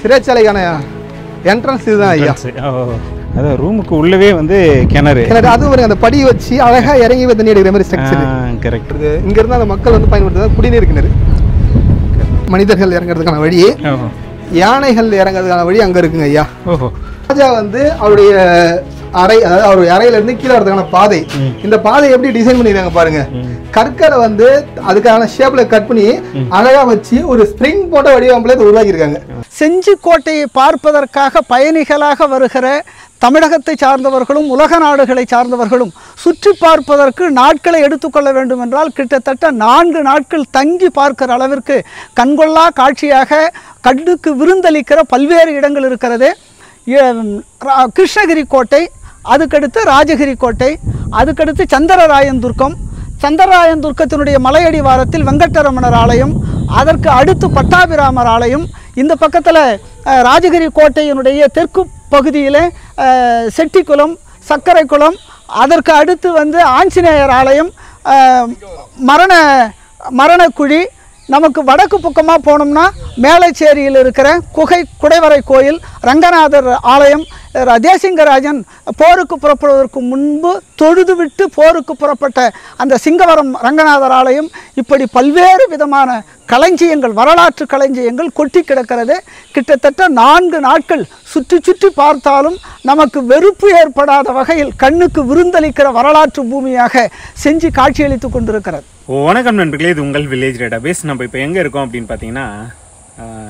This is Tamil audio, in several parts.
சிறைச்சாலைக்கான என்ட்ரன்ஸ் இதுதான் ஐயா. அதான் ரூமுக்கு உள்ளவே வந்து கிணறு அது ஒரு அந்த படி வச்சு அழகா இறங்கி தண்ணி எடுக்கிற மாதிரி ஸ்ட்ரக்சர். கரெக்ட். இங்க இருந்து அந்த மக்கள் வந்து பயன்படுத்துறது குடிநீர் கிணறு. மனிதர்கள் இறங்குறதுக்கான வழி, யானைகள் இறங்குறதுக்கான வழி அங்க இருக்குங்க ஐயா. ராஜா வந்து அவருடைய அறை, அதாவது அவருடைய அறையில இருந்து கீழே வரதுக்கான பாதை, இந்த பாதை எப்படி டிசைன் பண்ணிருக்காங்க பாருங்க. கற்கரை வந்து அதுக்கான ஷேப்ல கட் பண்ணி அழகா வச்சு ஒரு ஸ்ப்ரிங் போட்ட வடிவமைப்புல இதை உருவாக்கி இருக்காங்க. செஞ்சி கோட்டையை பார்ப்பதற்காக பயணிகளாக வருகிற தமிழகத்தை சார்ந்தவர்களும் உலக நாடுகளை சார்ந்தவர்களும் சுற்றி பார்ப்பதற்கு நாட்களை எடுத்துக்கொள்ள வேண்டும் என்றால் கிட்டத்தட்ட 4 நாட்கள் தங்கி பார்க்கிற அளவிற்கு கண்கொள்ளா காட்சியாக கண்ணுக்கு விருந்தளிக்கிற பல்வேறு இடங்கள் இருக்கிறது. கிருஷ்ணகிரி கோட்டை, அதுக்கடுத்து ராஜகிரி கோட்டை, அதுக்கடுத்து சந்திரராயன் துர்க்கம், சந்திரராயன் துர்க்கத்தினுடைய மலையடிவாரத்தில் வெங்கட்டரமணர் ஆலயம், அதற்கு அடுத்து பட்டாபிராமர் ஆலயம், இந்த பக்கத்தில் ராஜகிரி கோட்டையினுடைய தெற்கு பகுதியில் செட்டிக்குளம், சக்கரைக்குளம், அதற்கு அடுத்து வந்து ஆஞ்சநேயர் ஆலயம், மரணக்குழி. நமக்கு வடக்கு பக்கமாக போனோம்னா மேலச்சேரியில் இருக்கிற குடைவரை கோயில், ரங்கநாதர் ஆலயம், தேசிங்கராஜன் போருக்கு புறப்படுவதற்கு முன்பு தொழுதுவிட்டு போருக்கு புறப்பட்ட அந்த சிங்கவரம் ரங்கநாதர் ஆலயம், இப்படி பல்வேறு விதமான களஞ்சியங்கள், வரலாற்று களஞ்சியங்கள் கொட்டி கிடக்கிறது. கிட்டத்தட்ட 4 நாட்கள் சுற்றி சுற்றி பார்த்தாலும் நமக்கு வெறுப்பு ஏற்படாத வகையில் கண்ணுக்கு விருந்தளிக்கிற வரலாற்று பூமியாக செஞ்சு காட்சியளித்து கொண்டிருக்கிறது. வணக்கம் நண்பர்களே, இது உங்கள் வில்லேஜ் டேட்டாபேஸ். நம்ம இப்போ எங்கே இருக்கோம் அப்படின்னு பார்த்தீங்கன்னா,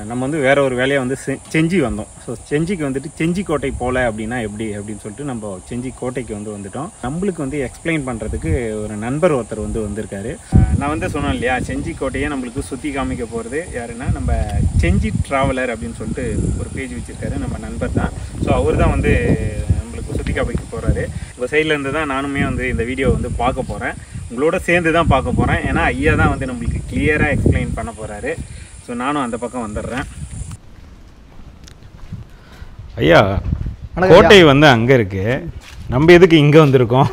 நம்ம வந்து வேற ஒரு வேலையை வந்து செஞ்சி வந்தோம். ஸோ செஞ்சிக்கு வந்துட்டு செஞ்சி கோட்டை போல அப்படின்னா எப்படி அப்படின்னு சொல்லிட்டு நம்ம செஞ்சி கோட்டைக்கு வந்துட்டோம். நம்மளுக்கு வந்து எக்ஸ்பிளைன் பண்ணுறதுக்கு ஒரு நண்பர் ஒருத்தர் வந்திருக்காரு. நான் வந்து சொன்னேன் இல்லையா, செஞ்சி கோட்டையை நம்மளுக்கு சுற்றி காமிக்க போகிறது யாருன்னா நம்ம செஞ்சி ட்ராவலர் அப்படின்னு சொல்லிட்டு ஒரு பேஜ் வச்சுருக்காரு, நம்ம நண்பர் தான். ஸோ அவர் தான் வந்து நம்மளுக்கு சுற்றி காமிக்க போகிறாரு. உங்கள் சைட்லேருந்து தான் நானுமே வந்து இந்த வீடியோ வந்து பார்க்க போகிறேன், உங்களோட சேர்ந்து தான் பார்க்க போகிறேன். ஏன்னா ஐயா தான் வந்து நம்மளுக்கு கிளியராக எக்ஸ்பிளைன் பண்ண போகிறாரு. ஸோ நானும் அந்த பக்கம் வந்துடுறேன். ஐயா, கோட்டை வந்து அங்கே இருக்குது, நம்ம எதுக்கு இங்கே வந்திருக்கோம்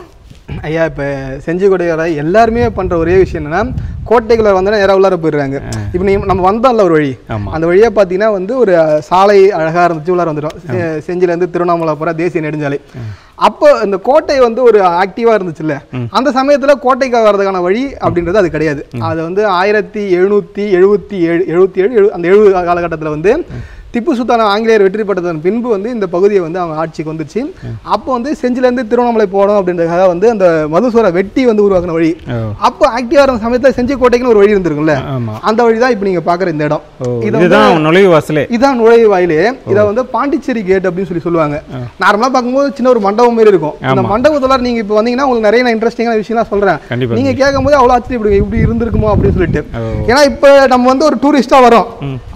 ஐயா? இப்போ செஞ்சி கோட்டையோட எல்லாருமே பண்ணுற ஒரே விஷயம் என்னன்னா, கோட்டைக்குள்ள வந்தோன்னா நேராக உள்ளார போயிடுறாங்க. இப்போ நம்ம வந்தோம்ல ஒரு வழி, அந்த வழியாக பார்த்தீங்கன்னா வந்து ஒரு சாலை அழகாக இருந்துச்சு, உள்ளார வந்துடும். செஞ்சிலேருந்து திருவண்ணாமலை போகிற தேசிய நெடுஞ்சாலை. அப்போ இந்த கோட்டை வந்து ஒரு ஆக்டிவாக இருந்துச்சுல்ல, அந்த சமயத்தில் கோட்டைக்கு வர்றதுக்கான வழி அப்படின்றது அது கிடையாது. அது வந்து 1777 அந்த 70 காலகட்டத்தில் வந்து திப்பு சுல்தான் ஆங்கிலேயர் வெற்றி பெற்றதன் பின்பு வந்து இந்த பகுதியை வந்து அவங்க ஆட்சிக்கு வந்துச்சு. அப்போ வந்து செஞ்சிலேருந்து திருவண்ணாமலை போகணும் அப்படின்றதுக்காக வந்து அந்த மதுசூரை வெட்டி வந்து உருவாக்கின வழி. அப்போ ஆக்டிவா இருந்த சமயத்தில் செஞ்சி கோட்டைக்குன்னு ஒரு வழி இருந்திருக்குல்ல, அந்த வழி தான் இப்போ நீங்க பாக்குற இந்த இடம். இதுதான் நுழைவாசலே, இதான் நுழைவாயிலே. இதை வந்து பாண்டிச்சேரி கேட் அப்படின்னு சொல்லுவாங்க. நார்மலா பார்க்கும்போது சின்ன ஒரு மண்டபம் மாதிரி இருக்கும். அந்த மண்டபத்துல நீங்க இப்போ வந்தீங்கன்னா உங்களுக்கு நிறைய இன்ட்ரெஸ்டிங்கான விஷயம்லாம் சொல்றேன். நீங்க கேட்கும் போது அவ்வளோ ஆச்சரியப்படுங்க, இப்படி இருந்திருக்குமோ அப்படின்னு சொல்லிட்டு. ஏன்னா இப்போ நம்ம வந்து ஒரு டூரிஸ்டா வரோம்,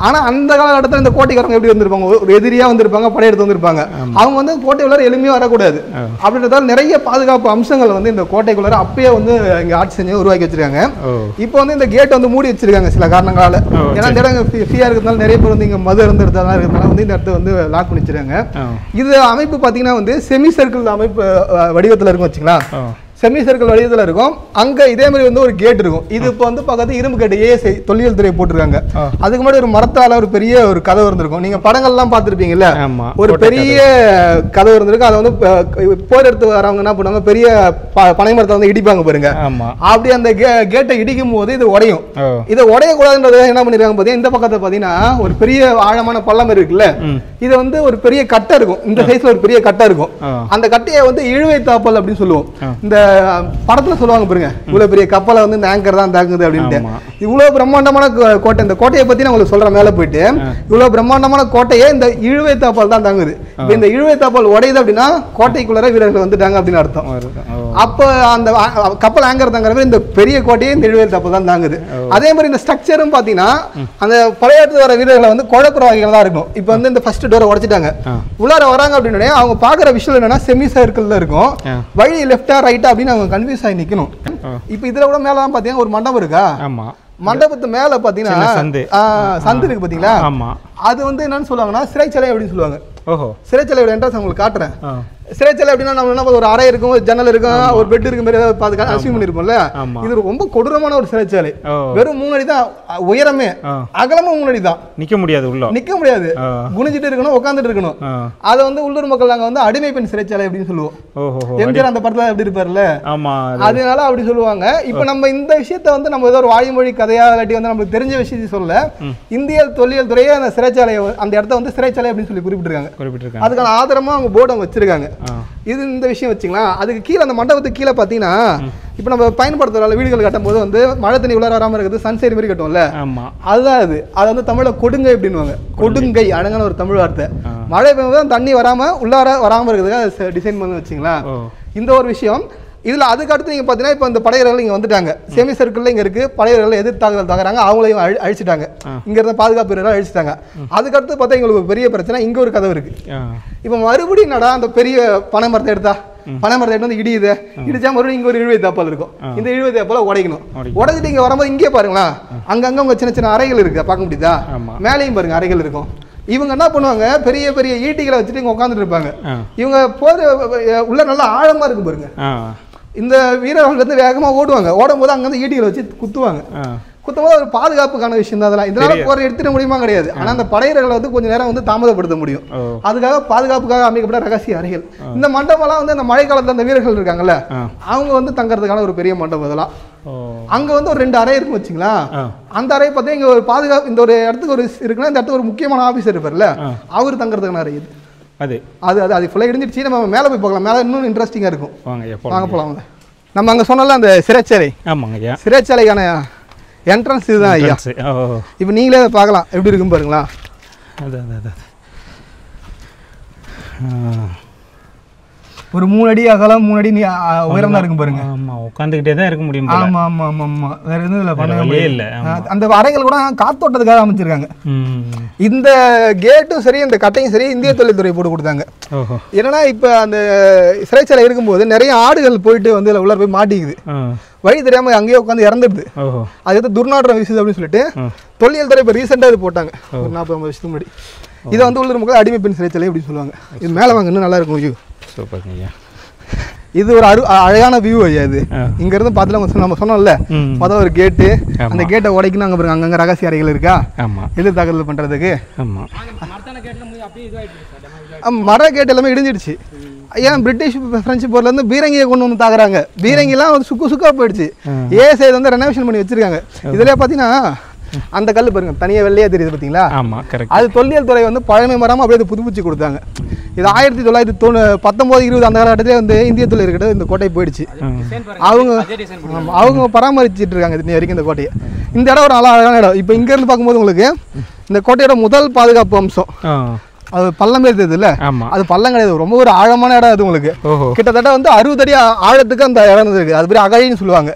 ஆனா அந்த காலகட்டத்தில் இந்த கோட்டைக்கு எப்படி வந்திருப்பாங்க, ஒரு எதிரியா வந்திருப்பாங்க, படையெடுத்து வந்திருப்பாங்க. அவங்க வந்து கோட்டைக்குள்ளார எளிமையா வரக்கூடாது அப்படின்றதால நிறைய பாதுகாப்பு அம்சங்கள் வந்து இந்த கோட்டைக்குள்ளார அப்பயே வந்து இங்க ஆட்சி செஞ்சு உருவாக்கி வச்சிருக்காங்க. இப்போ வந்து இந்த கேட் வந்து மூடி வச்சிருக்காங்க சில காரணங்களால. ஏன்னா இந்த இடம் ஃப்ரீயா இருக்கிறதுனால நிறைய பேர் வந்து இங்க மது இருந்து இடத்துல இருக்கிறதுனால வந்து இந்த இடத்த வந்து லாக் பண்ணி வச்சிருக்காங்க. இது அமைப்பு பாத்தீங்கன்னா வந்து செமி சர்க்கிள் அமைப்பு வடிவத்துல இருக்கும் வச்சுங்களா, செமி சர்க்கிள் வடிவத்தில் இருக்கும். அங்க இதே மாதிரி வந்து ஒரு கேட் இருக்கும். இது இப்போ வந்து பக்கத்து இரும்பு கேட் ஏஎஸ்ஐ தொல்லியல் துறை போட்டிருக்காங்க. அதுக்கு முன்னாடி ஒரு மரத்தால ஒரு பெரிய ஒரு கதவு இருந்திருக்கும். நீங்க படங்கள்லாம் பார்த்துருப்பீங்கல்ல, ஒரு பெரிய கதவு இருந்திருக்கும். அதை வந்து போர் எடுத்து வரவங்க என்ன பண்ணுவாங்க, பெரிய பனை மரத்தை வந்து இடிப்பாங்க பாருங்க. அப்படி அந்த கேட்டை இடிக்கும் போது இது உடையும். இதை உடையக்கூடாதுன்றது என்ன பண்ணிருக்காங்க பாத்தீங்கன்னா, இந்த பக்கத்தை பாத்தீங்கன்னா ஒரு பெரிய ஆழமான பள்ளம் இருக்குல்ல, இது வந்து ஒரு பெரிய கட்டை இருக்கும். இந்த சைஸ்ல ஒரு பெரிய கட்டை இருக்கும். அந்த கட்டையை வந்து இழுவை தாப்பல் அப்படின்னு சொல்லுவோம். இந்த படத்துல சொல்லுவாங்க பாருங்க, இவ்வளவு பெரிய கப்பலை வந்து இந்த ஆங்கர் தான் தாக்குது அப்படின்ட்டு. இவ்வளவு பிரம்மாண்டமான கோட்டை, இந்த கோட்டையை பத்தி நான் உங்களுக்கு சொல்றேன். மேல போயிட்டு இவ்வளவு பிரம்மாண்டமான கோட்டையை இந்த இழுவை தாப்பால் தான் தாங்குது. இந்த இழுவை தாப்பால் உடையுது அப்படின்னா கோட்டைக்குள்ளார வீரர்கள் வந்துட்டாங்க அப்படின்னு அர்த்தம். அப்ப அந்த கப்பல் ஆங்கர் தாங்குற இந்த பெரிய கோட்டையை இந்த இழுவை தாப்பால் தான் தாங்குது. அதே மாதிரி இந்த ஸ்ட்ரக்சரும் பாத்தீங்கன்னா அந்த படையெடுத்து வர வீரர்களை வந்து குழப்பற வகைகள் தான் இருக்கும். இப்ப வந்து இந்த ஃபர்ஸ்ட் டோரை உடைச்சிட்டாங்க, உள்ளார வராங்க அப்படின்னு அவங்க பாக்குற விஷயம் என்னன்னா செமி சர்க்கிள் இருக்கும். வழி லெஃப்டா ரைட்டா அப்படின்னு அவங்க கன்ஃபியூஸ் ஆகி நிக்கணும். இப்போ இதுல கூட மேல பாத்தீங்கன்னா ஒரு மண்டபம் இருக்கா, மண்டபத்து மேல பாத்தீங்கன்னா சந்து இருக்கு பாத்தீங்களா, அது வந்து என்னன்னு சொல்லுவாங்கன்னா சிறைச்சாலை அப்படின்னு சொல்லுவாங்க. சிறைச்சாலையோட என்ட்ரன்ஸ் உங்களுக்கு காட்டுறேன். சிறைச்சாலை அப்படின்னா நம்ம என்ன ஒரு அறை இருக்கும், ஒரு ஜன்னல் இருக்கும், ஒரு பெட் இருக்கும், மாதிரி ஏதாவது பார்த்து அசியூம் பண்ணிருப்போம்ல. இது ரொம்ப கொடூரமான ஒரு சிறைச்சாலை. வெறும் 3 அடி தான் உயரமே, அகலமும் 3 அடி தான். நிக்க முடியாது, உள்ள நிக்க முடியாது, குனிஞ்சிட்டு இருக்கணும், உட்காந்துட்டு இருக்கணும். அதை வந்து உள்ளூர் மக்கள் நாங்க வந்து அடிமை பெண் சிறைச்சாலை அப்படின்னு சொல்லுவோம். எம்ஜிஆர் அந்த படத்துல எப்படி இருப்பார்ல, அதனால அப்படி சொல்லுவாங்க. இப்ப நம்ம இந்த விஷயத்த வந்து நம்ம ஏதோ ஒரு வாய்மொழி கதையா இல்லாட்டி வந்து நமக்கு தெரிஞ்ச விஷயத்தை சொல்ல, இந்திய தொல்லியல் துறையே அந்த சிறைச்சாலை, அந்த இடத்த வந்து சிறைச்சாலை அப்படின்னு சொல்லி குறிப்பிட்டிருக்காங்க. அதுக்கான ஆதாரமா அவங்க போர்டு அவங்க வச்சிருக்காங்க. இது இந்த விஷயம் வச்சுக்கலாம். அதுக்கு கீழே அந்த மண்டபத்துக்கு கீழே பார்த்தீங்கன்னா, இப்போ நம்ம பயன்படுத்துகிற வீடுகள் கட்டும் போது வந்து மழை தண்ணி உள்ளார வராமல் இருக்குது, சன்சைடு மாதிரி கட்டும்ல, அதுதான் அது வந்து தமிழில் கொடுங்கை அப்படின்னுவாங்க. கொடுங்கை அழகான ஒரு தமிழ் வார்த்தை. மழை பெய்யும்போது தண்ணி வராமல் உள்ளார வராமல் இருக்கிறதுக்காக டிசைன் பண்ணி வச்சுங்களா. இந்த ஒரு விஷயம் இதில். அதுக்கு அடுத்து நீங்கள் பார்த்தீங்கன்னா, இப்போ இந்த படையர்கள் இங்கே வந்துட்டாங்க, செமி சர்க்கிளில் இங்கே இருக்குது. படையர்கள் எதிர்த்தாக்குதல் தாக்குறாங்க, அவங்களையும் அழிச்சிட்டாங்க, இங்கே இருந்த பாதுகாப்பு வீரர்கள் அழிச்சிட்டாங்க. அதுக்கடுத்து பார்த்தா எங்களுக்கு பெரிய பிரச்சனை, இங்கே ஒரு கதவு இருக்குது. இப்போ மறுபடியும் நடா அந்த பெரிய பனை மரத்தை எடுத்தா, பனை மரத்தை எடுத்து வந்து இடிச்சா மறுபடியும் இங்கே ஒரு இழுவை தாப்பால் இருக்கும். இந்த இழுவை தாப்பால் உடைக்கணும். உடைச்சிட்டு இங்கே வரும்போது இங்கே பாருங்களா, அங்கங்கே உங்கள் சின்ன சின்ன அறைகள் இருக்குது, பார்க்க முடியுதா? மேலேயும் பாருங்க அறைகள் இருக்கும். இவங்க என்ன பண்ணுவாங்க, பெரிய பெரிய ஈட்டிகளை வச்சுட்டு இங்கே உட்காந்துட்டு இருப்பாங்க. இவங்க போது உள்ள நல்லா ஆழமாக இருக்கு பாருங்க. இந்த வீரர்கள் வந்து வேகமாக ஓடுவாங்க, ஓடும் போது அங்கே வந்து ஈட்டிகளை வச்சு குத்துவாங்க. குத்தும்போது ஒரு பாதுகாப்புக்கான விஷயம் தான் அதெல்லாம். இதனால போற எடுத்துட முடியுமா கிடையாது. ஆனால் அந்த படையர்களை வந்து கொஞ்சம் நேரம் வந்து தாமதப்படுத்த முடியும். அதுக்காக பாதுகாப்புக்காக அமைக்கப்பட்ட ரகசிய அறைகள். இந்த மண்டபம்லாம் வந்து அந்த மழை காலத்தில் அந்த வீரர்கள் இருக்காங்கல்ல, அவங்க வந்து தங்கறதுக்கான ஒரு பெரிய மண்டபம். இதெல்லாம் அங்க வந்து ஒரு 2 அறை இருக்கும் வச்சுங்களா. அந்த அறை பார்த்தா இங்க ஒரு பாதுகாப்பு, இந்த ஒரு இடத்துக்கு ஒரு இருக்குன்னா, இந்த இடத்துக்கு ஒரு முக்கியமான ஆபீசர் இருப்பார்ல, அவர் தங்கறதுக்கான அறை இது. அது அது அது அது ஃபுல்லாக இடிஞ்சிடுச்சு. நம்ம மேலே போய் பார்க்கலாம். மேலே இன்னும் இன்ட்ரெஸ்டிங்காக இருக்கும். வாங்க போகலாம். நம்ம அங்கே சொன்னல அந்த சிறைச்சாலை. ஆமாங்க ஐயா, சிறைச்சாலைக்கான என்ட்ரன்ஸ் இதுதான் ஐயா. இப்போ நீங்களே அதை பார்க்கலாம், எப்படி இருக்கும் பாருங்களா. ஒரு 3 அடி அகலம், 3 அடி உயரம் தான் இருக்கும் பாருங்க. ஆமா, உட்காந்துக்கிட்டே தான் இருக்க முடியும். ஆமா ஆமா ஆமா ஆமா, வேற எதுவும் இல்லை, பண்ணவே இல்லை. அந்த அறைகள் கூட காத்தோட்டத்துக்காக அமைச்சிருக்காங்க. இந்த கேட்டும் சரி, இந்த கட்டையும் சரி, இந்திய தொழில்துறை போட்டு கொடுத்தாங்க. ஏன்னா இப்ப அந்த சிறைச்சாலை இருக்கும்போது நிறைய ஆடுகள் போயிட்டு வந்து உள்ள போய் மாட்டிக்குது, வழி தெரியாம அங்கேயே உட்காந்து இறந்துடுது. அது துர்நாற்றம் வீசுது அப்படின்னு சொல்லிட்டு தொல்லியல் துறை இப்போ ரீசெண்டாக இது போட்டாங்க, ஒரு 40-50 வருஷத்துக்கு முன்னாடி. இதை வந்து உள்ளூர் மக்கள் அடிமை பெண் சிறைச்சாலை அப்படின்னு சொல்லுவாங்க. இது மேலே வாங்க, இன்னும் நல்லா இருக்கும் வியூ. சூப்பர் ஐயா. இது ஒரு அழகான வியூ ஐயா. இது இங்க இருந்து பார்த்துல நம்ம சொன்னோம்ல, மொதல் ஒரு கேட்டு, அந்த கேட்டை உடைக்கணும். அங்கே பாருங்க, அங்கங்கே ரகசிய அறைகள் இருக்கா எதிர் தாக்குதல் பண்றதுக்கு. மர கேட் எல்லாமே இடிஞ்சிடுச்சு. ஏன் பிரிட்டிஷ் பிரெஞ்சு போர்ல இருந்து பீரங்கியை கொண்டு வந்து தாக்குறாங்க. பீரங்கிலாம் வந்து சுக்கா போயிடுச்சு. ஏஎஸ்ஐ வந்து ரெனோவேஷன் பண்ணி வச்சிருக்காங்க. இதுல பாத்தீங்கன்னா அந்த கல் பாருங்க, தனியா வெள்ளையா தெரியுது பாத்தீங்களா. அது தொல்லியல் துறை வந்து பழமை மரமா அப்படியே புதுப்பிச்சு கொடுத்தாங்க. இது 1919-20 அந்த காலகட்டத்திலே வந்து இந்திய தொழில் கிட்ட இந்த கோட்டை போயிடுச்சு. அவங்க பராமரிச்சுட்டு இருக்காங்க இது வரைக்கும் இந்த கோட்டையை. இந்த இடம் ஒரு அழகான இடம். இப்போ இங்க இருந்து பார்க்கும்போது உங்களுக்கு இந்த கோட்டையோட முதல் பாதுகாப்பு அம்சம் அது பள்ளம் தெரியுது இல்ல, அது பள்ளம் கிடையாது, ரொம்ப ஒரு ஆழமான இடம். அது உங்களுக்கு கிட்டத்தட்ட வந்து 60 அடி ஆழத்துக்கு அந்த இடம் இருக்கு. அது பேர் அகழின்னு சொல்லுவாங்க.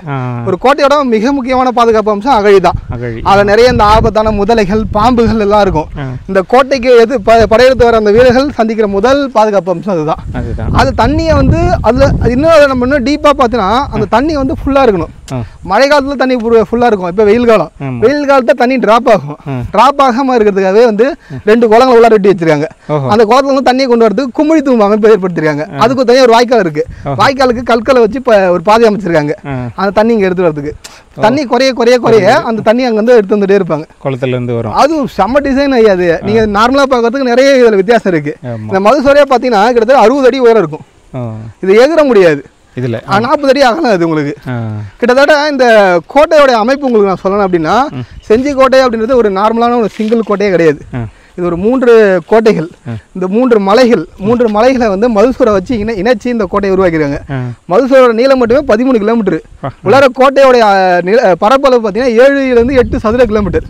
ஒரு கோட்டையோட மிக முக்கியமான பாதுகாப்பு அம்சம் அகழி தான். அதுல நிறைய இந்த ஆபத்தான முதலைகள், பாம்புகள் எல்லாம் இருக்கும். இந்த கோட்டைக்கு எது படையெடுத்து வர அந்த வீரர்கள் சந்திக்கிற முதல் பாதுகாப்பு அம்சம் அதுதான். அது தண்ணியை வந்து அதுல இன்னும் நம்ம இன்னும் டீப்பா பார்த்தீங்கன்னா அந்த தண்ணி வந்து ஃபுல்லா இருக்கணும். மழை காலத்துல தண்ணி ஃபுல்லா இருக்கும். இப்ப வெயில் காலம், வெயில் காலத்துல தண்ணி டிராப் ஆகும். டிராப் ஆகாம இருக்கிறதுக்காகவே வந்து 2 குளங்கள் உள்ள வெட்டி வச்சிருக்காங்க. அந்த குளத்துல வந்து தண்ணியை கொண்டு வரதுக்கு குமிழி தூம்பு அமைப்பு ஏற்படுத்திருக்காங்க. அதுக்கு தனியாக ஒரு வாய்க்கால் இருக்கு. வாய்க்காலுக்கு கற்களை வச்சு ஒரு பாதை அமைச்சிருக்காங்க. அந்த தண்ணி இங்க எடுத்து வரதுக்கு. தண்ணி குறைய குறைய குறைய அந்த தண்ணி அங்க வந்து எடுத்து வந்துட்டே இருப்பாங்க. குளத்துல இருந்து வரும். அது செம்ம டிசைன் ஐயாது. நீங்க நார்மலா பார்க்கறதுக்கு நிறைய இதுல வித்தியாசம் இருக்கு. இந்த மதுசோரியா பாத்தீங்கன்னா கிட்டத்தட்ட 60 அடி உயரம் இருக்கும். இது எகிற முடியாது. இதுல 40 அடி அகலம். அது உங்களுக்கு கிட்டத்தட்ட இந்த கோட்டையோட அமைப்பு உங்களுக்கு நான் சொல்லணும் அப்படின்னா, செஞ்சி கோட்டை அப்படின்றது ஒரு நார்மலான ஒரு சிங்கிள் கோட்டையே கிடையாது. இது ஒரு 3 கோட்டைகள். இந்த 3 மலைகளை வந்து மதுசூரை வச்சு இணைச்சி இந்த கோட்டையை உருவாக்கிருக்காங்க. மதுசூரோட நீளம் மட்டுமே 13 கிலோமீட்டர். உலக கோட்டையோட பரப்பளவு பார்த்தீங்கன்னா 7 to 8 சதுர கிலோமீட்டர்.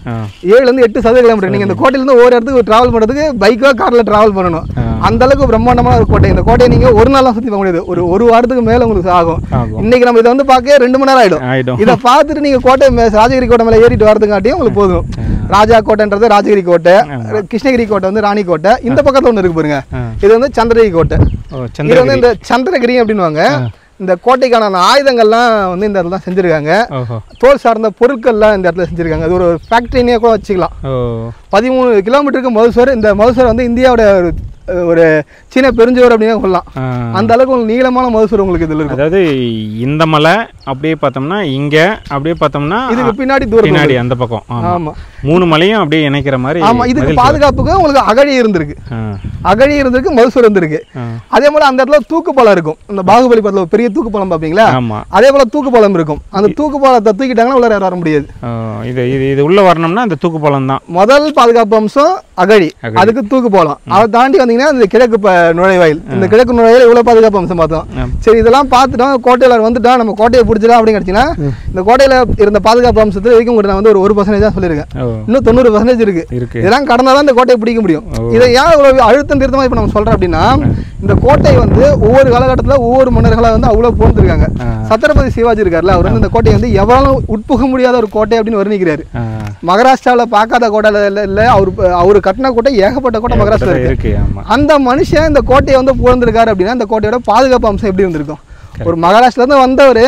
7 to 8 சதுர கிலோமீட்டர். நீங்க இந்த கோட்டையிலிருந்து ஒவ்வொரு இடத்துக்கு டிராவல் பண்றதுக்கு பைக்கோ கார்ல டிராவல் பண்ணணும். அந்த அளவுக்கு பிரம்மாண்டமான ஒரு கோட்டை. இந்த கோட்டையை நீங்க ஒரு நாளாக சுத்தி பார்க்க முடியாது. ஒரு வாரத்துக்கு மேல உங்களுக்கு ஆகும். இன்னைக்கு நம்ம இதை வந்து பார்க்க 2 மணி நேரம் ஆயிடும். இதை பார்த்துட்டு நீங்க கோட்டை ராஜகிரி கோட்டை மேல ஏறிட்டு வரதுக்காட்டியும் உங்களுக்கு போதும். ராஜா கோட்டைன்றது ராஜகிரி கோட்டை, கிருஷ்ணகிரி கோட்டை வந்து ராணி கோட்டை. இந்த பக்கத்துல ஒண்ணு இருக்கு பாருங்க, இது வந்து சந்திரகிரி கோட்டை. இது வந்து இந்த சந்திரகிரி அப்படின்னுவாங்க. இந்த கோட்டைக்கான ஆயுதங்கள்லாம் வந்து இந்த இடத்துல தான் செஞ்சிருக்காங்க. தோல் சார்ந்த பொருட்கள்லாம் இந்த இடத்துல செஞ்சிருக்காங்க. அது ஒரு ஃபேக்டரினே கூட வச்சுக்கலாம். 13 கிலோமீட்டருக்கு மதுசூர். இந்த மதுசூர் வந்து இந்தியாவோட ஒரு சின்ன பெருஞ்சோர் அப்படின்னு சொல்லலாம். அந்த அளவுக்கு உங்களுக்கு நீளமான மகசூல் உங்களுக்கு இதில் இருக்கும். அதாவது இந்த மலை அப்படியே பார்த்தோம்னா இங்கே அப்படியே பார்த்தோம்னா இதுக்கு பின்னாடி தூரம் பின்னாடி அந்த பக்கம். ஆமாம், 3 மலையும் அப்படியே இணைக்கிற மாதிரி. ஆமாம், இதுக்கு பாதுகாப்புக்கு உங்களுக்கு அகழி இருந்திருக்கு, அகழி இருந்திருக்கு, மகசூல் இருந்திருக்கு. அதே போல அந்த இடத்துல தூக்குப்பாலம் இருக்கும். இந்த பாகுபலி படத்தில் பெரிய தூக்குப்பாலம் பார்ப்பீங்களா, அதே போல தூக்குப்பாலம் இருக்கும். அந்த தூக்குப்பாலத்தை தூக்கிட்டாங்கன்னா உள்ள வர முடியாது. இது உள்ள வரணும்னா அந்த தூக்குப்பாலம் தான் முதல் பாதுகாப்பு அம்சம். அகழி, அதுக்கு தூக்குப்பாலம். அதை தாண்டி வந்தீங்கன்னா இந்த கிழக்கு நுழைவாயில். இந்த கிழக்கு நுழைவாயில் இவ்வளவு பாதுகாப்பு அம்சம் பார்த்தோம். சரி, இதெல்லாம் பார்த்துட்டோம், கோட்டையில வந்துட்டோம், நம்ம கோட்டையை பிடிச்சிடலாம் அப்படின்னு கிடைச்சிங்கன்னா இந்த கோட்டையில இருந்த பாதுகாப்பு அம்சத்தில் வரைக்கும் நான் வந்து ஒரு 1% தான் சொல்லியிருக்கேன். இன்னும் 90% இருக்கு. இதெல்லாம் கடந்தாதான் இந்த கோட்டையை பிடிக்க முடியும். இதை ஏன் இவ்வளவு அழுத்தம் திருத்தமா இப்ப நம்ம சொல்றோம் அப்படின்னா, இந்த கோட்டை வந்து ஒவ்வொரு காலகட்டத்தில் ஒவ்வொரு மன்னர்களா வந்து அவ்வளவு போந்திருக்காங்க. சத்ரபதி சிவாஜி இருக்காருல்ல, அவர் வந்து இந்த கோட்டையை வந்து எவ்வளவு உட்புக முடியாத ஒரு கோட்டை அப்படின்னு வர்ணிக்கிறாரு. மகாராஷ்டிராவில் பார்க்காத கோட்டையில இல்ல, அவரு கட்டின கோட்டை ஏகப்பட்ட கோட்டை மகாராஷ்டிரா இருக்கு. அந்த மனுஷன் இந்த கோட்டையை வந்து புகழ்ந்திருக்காரு அப்படின்னா இந்த கோட்டையோட பாதுகாப்பு அம்சம் எப்படி இருந்திருக்கும்? ஒரு மகாராஷ்டிரா இருந்து வந்தவர்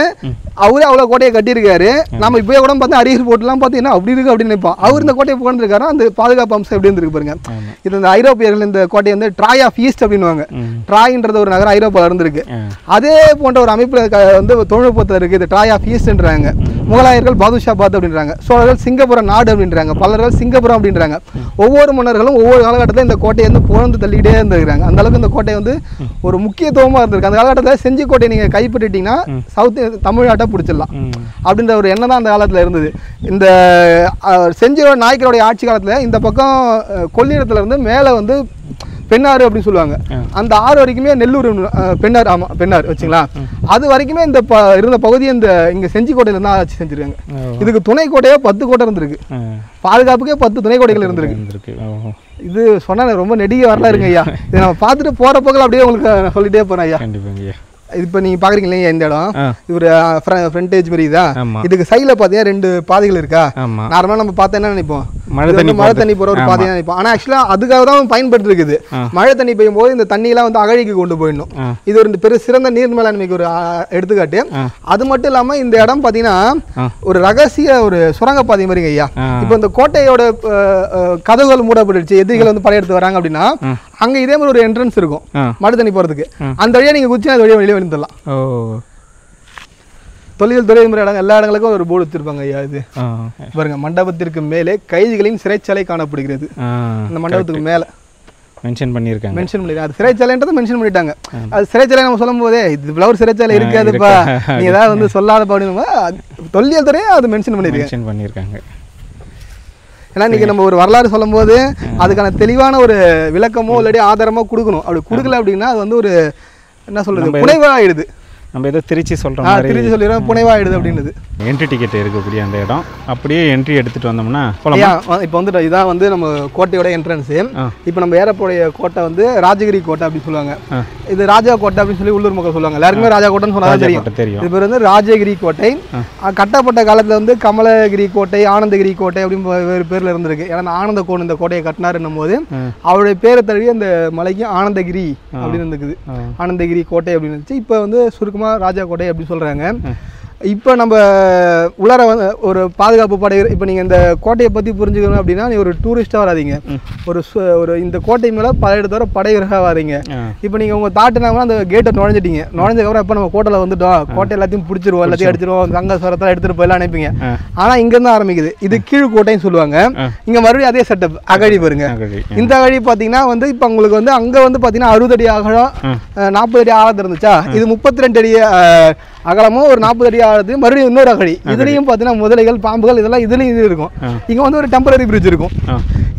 அவரே அவ்வளவு கோட்டையை கட்டியிருக்காரு. நம்ம இப்போயே கூட பார்த்தா அரியர் போட்டுலாம் பார்த்தீங்கன்னா அப்படி இருக்கு அப்படின்னு நினைப்போம். அவர் இந்த கோட்டையை புகழ்ந்திருக்காரு. அந்த பாதுகாப்பு அம்சம் எப்படி இருந்திருக்கு பாருங்க. இது இந்த ஐரோப்பியர்கள் இந்த கோட்டையை வந்து ட்ராய் ஆஃப் ஈஸ்ட் அப்படின்னுவாங்க. ட்ராய்ன்றது ஒரு நகரம் ஐரோப்பாவில் இருந்திருக்கு. அதே போன்ற ஒரு அமைப்புல வந்து தொழில்நுட்பத்தில் இருக்கு. இது ட்ராய் ஆஃப் ஈஸ்ட்ன்றாங்க. முகலாயர்கள் பாதுஷாபாத் அப்படின்றாங்க. சோழர்கள் சிங்கப்புரம் நாடு அப்படின்றாங்க. பல்லர்கள் சிங்கப்புரம் அப்படின்றாங்க. ஒவ்வொரு மன்னர்களும் ஒவ்வொரு காலகட்டத்தில் இந்த கோட்டையை வந்து புகழ்ந்து தள்ளிக்கிட்டே இருந்திருக்காங்க. அந்த அளவுக்கு இந்த கோட்டை வந்து ஒரு முக்கியத்துவமாக இருந்திருக்கு. அந்த காலகட்டத்தில் செஞ்சி கோட்டையை நீங்க கைப்பற்றிட்டீங்கன்னா சவுத் தமிழ்நாட்டை பிடிச்சிடலாம் அப்படின்ற ஒரு எண்ணம் தான் அந்த காலத்தில் இருந்தது. இந்த செஞ்சியோட நாயக்கருடைய ஆட்சி காலத்தில் இந்த பக்கம் கொள்ளிடத்துல இருந்து மேலே வந்து பெண்ணாறு அப்படின்னு சொல்லுவாங்க. அந்த ஆறு வரைக்குமே நெல்லூர் பெண்ணாறு, ஆமா பெண்ணாறு வச்சுங்களா, அது வரைக்குமே இந்த இருந்த பகுதியை இந்த இங்க செஞ்சி கோட்டையில தான் ஆட்சி செஞ்சிருக்காங்க. இதுக்கு துணை கோட்டையா 10 கோட்டை இருந்திருக்கு. பாதுகாப்புக்கே 10 துணை கோட்டைகள் இருந்திருக்கு. இது சொன்னா ரொம்ப நெடிக வரலாம் இருங்க ஐயா. இதை நம்ம பார்த்துட்டு போற போக்கில் அப்படியே உங்களுக்கு சொல்லிட்டே போறேன் ஐயா. இப்போ நீங்க பாக்குறீங்க இல்லையா இந்த இடம், இது ஒரு ஃப்ரண்டேஜ் மாதிரி தான். இதுக்கு சைடுல பாத்தீங்கன்னா 2 பாதைகள் இருக்கா. நார்மலா நம்ம பார்த்தா என்ன நினைப்போம், மழை தண்ணி போற ஒரு பாதையா நினைப்போம். ஆனா ஆக்சுவலா அதுக்காக தான் பயன்படுத்தி இருக்குது. மழை தண்ணி பெய்யும் போது இந்த தண்ணி எல்லாம் வந்து அகழிக்கு கொண்டு போயிடணும். இது ஒரு பெரிய சிறந்த நீர் மேலாண்மைக்கு ஒரு எடுத்துக்காட்டு. அது மட்டும் இல்லாம இந்த இடம் பாத்தீங்கன்னா ஒரு ரகசிய ஒரு சுரங்க பாதை மாதிரி ஐயா. இப்போ இந்த கோட்டையோட கதவுகள் மூடப்பட்டுருச்சு, எதிரிகள் வந்து படையெடுத்து வராங்க அப்படின்னா அங்க இதே மாதிரி ஒரு என்ட்ரன்ஸ் இருக்கும் மழை தண்ணி போறதுக்கு. அந்த வழியா நீங்க குச்சி அந்த வழியா வெளியே வந்துடலாம். தொழில் துறை இடம் எல்லா இடங்களுக்கும் ஒரு போர்டு வச்சிருப்பாங்க ஐயா. இது பாருங்க, மண்டபத்திற்கு மேலே கைதிகளின் சிறைச்சாலை காணப்படுகிறது. இந்த மண்டபத்துக்கு மேல மென்ஷன் பண்ணிருக்காங்க. அது சிறைச்சாலைன்றதை மென்ஷன் பண்ணிட்டாங்க. அது சிறைச்சாலை நம்ம சொல்லும் போதே இது ஃப்ளவர் சிறைச்சாலை இருக்காதுப்பா, நீ ஏதாவது வந்து சொல்லாத அப்படின்னு தொல்லியல் துறையை அது மென்ஷன் பண்ணிருக்காங்க. ஏன்னா இன்னைக்கு நம்ம ஒரு வரலாறு சொல்லும் போது அதுக்கான தெளிவான ஒரு விளக்கமோ இல்லாட்டி ஆதாரமோ கொடுக்கணும். அப்படி கொடுக்கல அப்படின்னா அது வந்து ஒரு என்ன சொல்றது, புனைவாயிடுது. நம்ம ஏதோ திருச்சி சொல்கிறோம், திருச்சி சொல்லிடுறோம், புனைவாயிடுது அப்படின்றது. என்ட்ரி டிக்கெட் இருக்கக்கூடிய அந்த இடம் அப்படியே என்ட்ரி எடுத்துகிட்டு வந்தோம்னா இப்போ வந்துட்டு இதான் வந்து நம்ம கோட்டையோட என்ட்ரன்ஸு. இப்போ நம்ம ஏறப்போடைய கோட்டை வந்து ராஜகிரி கோட்டை அப்படின்னு சொல்லுவாங்க. இது ராஜா கோட்டை அப்படின்னு சொல்லி உள்ளூர் மக்கள் சொல்லுவாங்க. எல்லாருக்குமே ராஜா கோட்டைன்னு சொன்னாலும் தெரியும். இது பேர் வந்து ராஜகிரி கோட்டை. கட்டப்பட்ட காலத்தில் வந்து கமலகிரி கோட்டை, ஆனந்தகிரி கோட்டை அப்படின்னு வேறு பேரில் இருந்திருக்கு. ஏன்னா ஆனந்த கோன் இந்த கோட்டையை கட்டினாருன்னும் போது அவருடைய பேரை தழுவி அந்த மலைக்கு ஆனந்தகிரி அப்படின்னு இருந்துக்குது. ஆனந்தகிரி கோட்டை அப்படின்னு இருந்துச்சு. இப்போ வந்து சுருக்கமாக ராஜா கோட்டை அப்படின்னு சொல்கிறாங்க. இப்போ நம்ம உள்ளார வந்து ஒரு பாதுகாப்பு படை. இப்போ நீங்கள் இந்த கோட்டையை பற்றி புரிஞ்சுக்கணும் அப்படின்னா நீ ஒரு டூரிஸ்ட்டாக வராதிங்க, ஒரு இந்த கோட்டை மேலே பல இடத்தோட படை வீரராக வராதிங்க. இப்போ நீங்கள் உங்கள் தாட்டுனாங்கன்னா அந்த கேட்டை நுழைஞ்சிட்டீங்க. நுழைஞ்சதுக்கப்புறம் இப்போ நம்ம கோட்டையில் வந்துட்டோம், கோட்டை எல்லாத்தையும் பிடிச்சிருவோம், எல்லாத்தையும் அடிச்சிருவோம், தங்க சுரத்தெல்லாம் எடுத்துகிட்டு போயெல்லாம் நினைப்பீங்க. ஆனால் இங்கேருந்து ஆரம்பிக்குது. இது கீழ் கோட்டைன்னு சொல்லுவாங்க. இங்கே மறுபடியும் அதே செட்டப் அகழி பாருங்க. இந்த அகழி பார்த்தீங்கன்னா வந்து இப்போ உங்களுக்கு வந்து அங்கே வந்து பார்த்தீங்கன்னா 60 அடி அகலம் 40 அடி ஆழம் இருந்துச்சா, இது 32 அடி அகலமும் ஒரு 40 அடி ஆழத்து மறுபடியும் இன்னொரு அகழி. இதுலயும் பார்த்தீங்கன்னா முதலைகள், பாம்புகள் இதெல்லாம் இதுலயும் இது இருக்கும். இங்க வந்து ஒரு டெம்பரரி பிரிட்ஜ் இருக்கும்.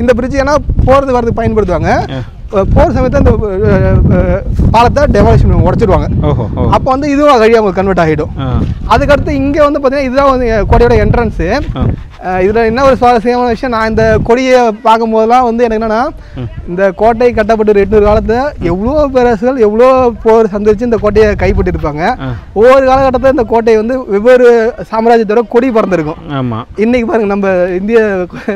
இந்த பிரிட்ஜ் ஏன்னா போறது வரதுக்கு பயன்படுத்துவாங்க. போர் சமயத்தில் அந்த பாலத்தை டெமாலிஷன் உடச்சிடுவாங்க. அப்போ வந்து இதுவும் அகழியாக உங்களுக்கு கன்வெர்ட் ஆகிடும். அதுக்கடுத்து இங்கே வந்து பார்த்தீங்கன்னா இதுதான் வந்து கோட்டையோட என்ட்ரன்ஸு. இதில் என்ன ஒரு சுவாரஸ்யமான விஷயம், நான் இந்த கொடியை பார்க்கும் போதெல்லாம் வந்து எனக்கு என்னன்னா, இந்த கோட்டை கட்டப்பட்டு 800 காலத்தில் எவ்வளோ பேரரசுகள் எவ்வளோ போர் சந்திச்சு இந்த கோட்டையை கைப்பற்றிருப்பாங்க. ஒவ்வொரு காலகட்டத்தில் இந்த கோட்டை வந்து வெவ்வேறு சாம்ராஜ்யத்தோட கொடி பறந்துருக்கும். இன்னைக்கு பாருங்க நம்ம இந்திய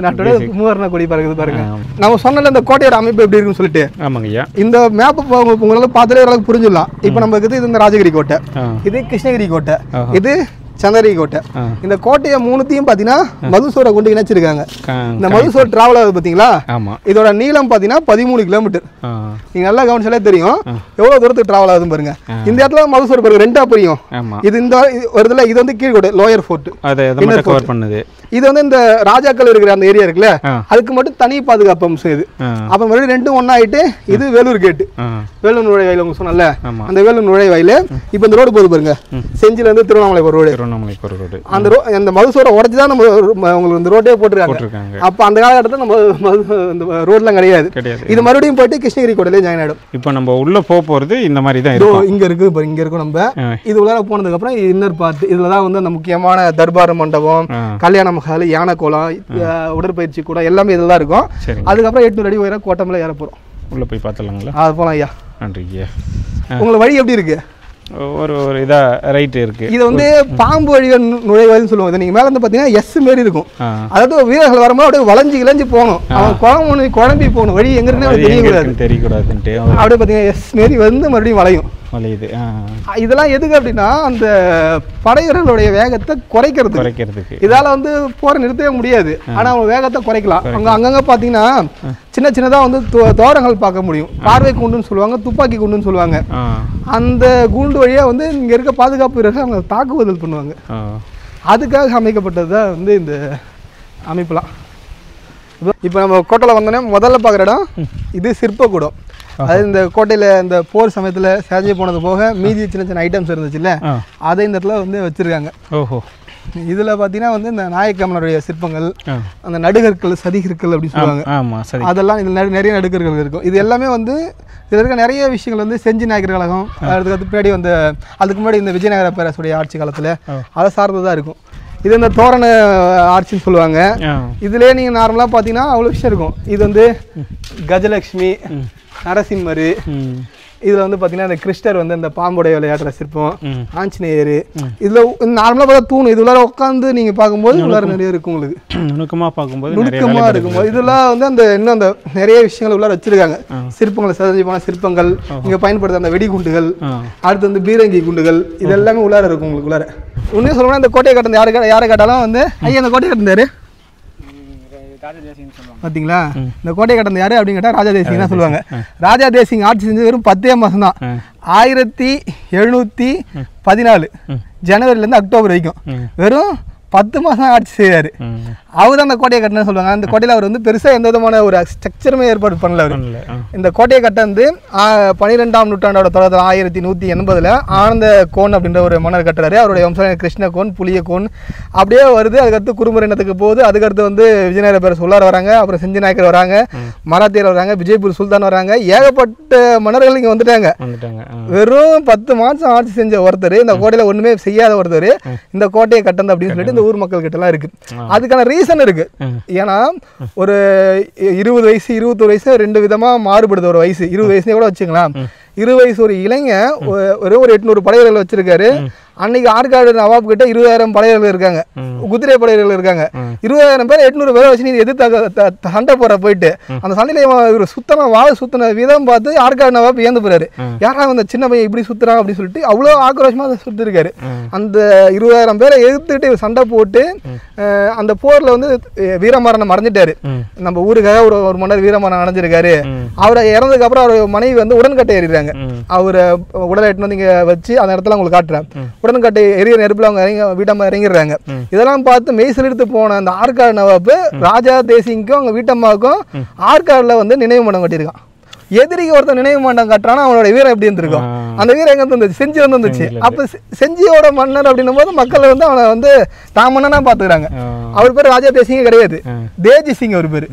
நாட்டோட மூவர்ண கொடி பறக்குது பாருங்க. நம்ம சொன்னல இந்த கோட்டையோட அமைப்பு எப்படி இருக்குன்னு சொல்லிட்டு இந்த மேப் உங்களால பார்த்தாலே ஓரளவுக்கு புரிஞ்சிடலாம். இப்போ நம்ம இது இந்த ராஜகிரி கோட்டை, இது கிருஷ்ணகிரி கோட்டை, இது சந்தனகிரி கோட்டை. இந்த கோட்டையை மூணுத்தையும் பார்த்தீங்கன்னா மதுசூரை கொண்டு இணைச்சிருக்காங்க. இந்த மதுசூர் டிராவல் ஆகுது பார்த்தீங்களா, இதோட நீளம் பார்த்தீங்கன்னா 13 கிலோமீட்டர். நீங்க நல்லா கவனிச்சாலே தெரியும் எவ்வளவு தூரத்துக்கு டிராவல் ஆகுதுன்னு பாருங்க. இந்த இடத்துல மதுசூர் பாருங்க ரெண்டா பிரியும். இது இந்த வருதுல, இது வந்து கீழ்கோட்டை லோயர் ஃபோர்ட் பண்ணுது. இது வந்து இந்த ராஜாக்கள் இருக்கிற அந்த ஏரியா இருக்குல்ல, அதுக்கு மட்டும் தனி பாதுகாப்பு அம்சம் இது. அப்ப மறுபடியும் ரெண்டும் ஒன்னா ஆயிட்டு இது வேலூர் கேட்டு, வேலூர் நுழைவாயில் உங்க சொன்னல, அந்த வேலூர் நுழைவாயில். இப்ப இந்த ரோடு போகுது பாருங்க, செஞ்சில இருந்து திருவண்ணாமலை ரோடு. அந்த மதுசூரை உடச்சு தான் நம்ம உங்களுக்கு இந்த ரோட்டே போட்டுருக்காங்க. அப்ப அந்த காலகட்டத்தில் நம்ம ரோட்லாம் கிடையாது. இது மறுபடியும் போயிட்டு கிருஷ்ணகிரி கோட்டையில ஜாயின் ஆயிடும். இப்போ நம்ம உள்ள போறது இந்த மாதிரி தான் இருக்கும். இங்க இருக்கு பாருங்க, இங்க இருக்கும். நம்ம இது உள்ளார போனதுக்கு அப்புறம் இன்னர் பார்ட், இதுலதான் வந்து அந்த முக்கியமான தர்பார் மண்டபம், கல்யாண மஹால், யானை கோலம், உடற்பயிற்சி கூட எல்லாமே இதெல்லாம் இருக்கும். அதுக்கப்புறம் 800 அடி உயரம் கோட்டை ஏற போறோம். உள்ள போய் பார்த்துலாங்களா? அது போலாம் ஐயா. நன்றி ஐயா. உங்களுக்கு வழி எப்படி இருக்கு? ஒரு இதா ரைட் இருக்கு. இது வந்து பாம்பு வழிகள் நுழைவாயில்னு சொல்லுவாங்க. நீங்க மேல இருந்து பாத்தீங்கன்னா எஸ் மாரி இருக்கும். அதாவது வீரர்கள் வரும்போது அப்படியே வளைஞ்சு கிளஞ்சு போகணும். அவன் குழம்பி போகணும். வழி எங்க இருக்குன்னு தெரியக்கூடாதுன்ட்டு அப்படியே பாத்தீங்கன்னா எஸ் மாரி வந்து மறுபடியும் வளையும். இதெல்லாம் எதுக்கு அப்படின்னா அந்த படைவீரர்களுடைய வேகத்தை குறைக்கிறதுக்கு. இதால வந்து போரை நிறுத்தவே முடியாது, ஆனா அவங்க வேகத்தை குறைக்கலாம். அவங்க அங்கங்க பாத்தீங்கன்னா சின்ன சின்னதா வந்து தோரங்கள் பார்க்க முடியும். பார்வை குண்டுன்னு சொல்லுவாங்க, துப்பாக்கி குண்டுன்னு சொல்லுவாங்க. அந்த குண்டு வழியா வந்து இங்க இருக்க பாதுகாப்பு வீரர்கள் அவங்க தாக்குதல் பண்ணுவாங்க. அதுக்காக அமைக்கப்பட்டதுதான் வந்து இந்த அமைப்புலாம். இப்போ நம்ம கோட்டையில் வந்தோடனே முதல்ல பார்க்குற இடம் இது சிற்பக்கூடம். அது இந்த கோட்டையில் இந்த போர் சமயத்தில் சேஜை போனது போக மீதி சின்ன சின்ன ஐட்டம்ஸ் இருந்துச்சுல்ல, அதை இந்த இடத்துல வந்து வச்சுருக்காங்க. ஓஹோ. இதில் பார்த்தீங்கன்னா வந்து இந்த நாயக்கம்மனுடைய சிற்பங்கள், அந்த நடுகற்கள், சதிகற்கள் அப்படின்னு சொல்லுவாங்க, அதெல்லாம் இதில் நிறைய நடுகற்கள் இருக்கும். இது எல்லாமே வந்து இதில் இருக்க நிறைய விஷயங்கள் வந்து செஞ்சி நாயக்கர் கழகம், அதுக்கு பின்னாடி வந்து அதுக்கு முன்னாடி இந்த விஜயநகர பேரரசுடைய ஆட்சி காலத்தில் அதை சார்ந்ததாக இருக்கும். இது இந்த தோரண ஆட்சின்னு சொல்லுவாங்க. இதுலேயே நீங்கள் நார்மலாக பார்த்தீங்கன்னா அவ்வளோ விஷயம் இருக்கும். இது வந்து கஜலட்சுமி, நரசிம்மர், இதில் வந்து பார்த்தீங்கன்னா இந்த கிருஷ்ணர் வந்து இந்த பாம்புடைய விளையாடுற சிற்பம், ஆஞ்சநேயர், இதில் நார்மலாக பார்த்தா தூண், இது உள்ளார உட்காந்து நீங்கள் பார்க்கும்போது உள்ளார நிறைய இருக்கும். உங்களுக்கு நுணுக்கமாக இருக்கும்போது இதெல்லாம் வந்து அந்த இன்னும் அந்த நிறைய விஷயங்கள் உள்ளார வச்சிருக்காங்க. சிற்பங்களை செஞ்சு போன சிற்பங்கள், இங்கே பயன்படுத்த அந்த வெடிகுண்டுகள், அடுத்து வந்து பீரங்கி குண்டுகள், இது எல்லாமே உள்ளார இருக்கும் உங்களுக்கு. உள்ளார உண்மையாக சொல்லணும்னா இந்த கோட்டையை கட்டின யாரை கேட்டாலும் வந்து ஐயா இந்த கோட்டையை கட்டினாரு பார்த்தீங்களா, இந்த கோட்டையை கட்டின யாரு அப்படின்னு கேட்டால் ராஜா தேசிங் தான் சொல்லுவாங்க. ராஜா தேசிங் ஆட்சி செஞ்சது வெறும் 10 மாதம் தான். 1714 ஜனவரிலேருந்து அக்டோபர் வரைக்கும் வெறும் 10 மாதம் ஆட்சி செய்வார். அவர் தான் அந்த கோட்டையை கட்டினு சொல்லுவாங்க. அந்த கோட்டையில் அவர் வந்து பெருசாக எந்த விதமான ஒரு ஸ்ட்ரக்சருமே ஏற்பாடு பண்ணல. அவர் இந்த கோட்டையை கட்ட வந்து 12ஆம் நூற்றாண்டோட தொடக்கத்தில் 1180 ஆனந்த கோன் அப்படின்ற ஒரு மன்னர் கட்டுறாரு. அவருடைய வம்சம் கிருஷ்ண கோன், புளிய கோன் அப்படியே வருது. அதுக்கடுத்து குறும்பர் இனத்துக்கு போகுது. அதுக்கடுத்து வந்து விஜயநகர பேரரசு உள்ளார வராங்க. அப்புறம் செஞ்சி நாயக்கர் வராங்க, மராத்தியர் வராங்க, விஜயபூர் சுல்தான் வராங்க. ஏகப்பட்ட மன்னர்கள் இங்கே வந்துட்டாங்க. வெறும் 10 மாதம் ஆட்சி செஞ்ச ஒருத்தர், இந்த கோட்டையில் ஒன்றுமே செய்யாத ஒருத்தர் இந்த கோட்டையை கட்டந்து அப்படின்னு சொல்லிட்டு ஊர் மக்கள் கிட்ட எல்லாம் இருக்கு. அதுக்கான ரீசன் இருக்கு. ஏன்னா ஒரு 20 வயசு 21 வயசு ரெண்டு விதமா மாறுபடுது. ஒரு வயசு 20 வயசுல கூட வச்சுக்கலாம். 20 வயசு ஒரு இளைஞன் ஒரு 800 படைவீரர்கள் வச்சிருக்காரு. அன்னைக்கு ஆற்காடு நவாப் கிட்ட 20,000 படைவீரர்கள் இருக்காங்க, குதிரை படைவீரர்கள் இருக்காங்க. 20,000 பேர் 800 பேரை வச்சு நீங்க எதிர்த்து சண்டை போற போயிட்டு அந்த சண்டையில இவர் சுத்தமா சுத்தின விதம் பார்த்து ஆற்காடு நவாப் ஏந்து போறாரு. யாரா அந்த சின்ன பையன் இப்படி சுத்துறான் அப்படின்னு சொல்லிட்டு அவ்வளோ ஆக்ரோஷமா அதை சுத்தி இருக்காரு. அந்த 20,000 பேரை எதிர்த்துட்டு சண்டை போட்டு அந்த போர்ல வந்து வீரமரணம் அடைஞ்சிட்டாரு. நம்ம ஊருக்காக ஒரு மன்னர் வீரமரணம் அடைஞ்சிருக்காரு. அவரை இறந்ததுக்கு அப்புறம் அவர் மனைவி வந்து உடன்கட்டை ஏறிடுறாங்க. அவரை உடலை எட்டுன்னு வந்து இங்க வச்சு அந்த இடத்துல உங்களுக்கு காட்டுறேன். உடன்கட்டை எரிய நெருப்புல அவங்க வீட்டம்மா இறங்கிடுறாங்க. இதெல்லாம் பார்த்து மெய்சில் எடுத்து போன அந்த ஆற்காடு நவாப்பு ராஜா தேசிங்க்கும் அவங்க வீட்டம்மாவுக்கும் ஆற்காடுல வந்து நினைவு மண்டபம் கட்டியிருக்கான். எதிரிக்கு ஒருத்தர் நினைவு மண்டபம் கட்டுறானா அவனோட வீரம் எப்படி இருந்திருக்கும்? அந்த வீரம் எங்க இருந்துச்சு? செஞ்சி வந்து இருந்துச்சு. அப்ப செஞ்சியோட மன்னர் அப்படின்னும் போது மக்கள் வந்து அவனை வந்து தான் மன்னனா பாத்துக்கிறாங்க. அவர் பேர் ராஜா தேசிங்கே கிடையாது, தேஜி சிங் அவர் பேரு.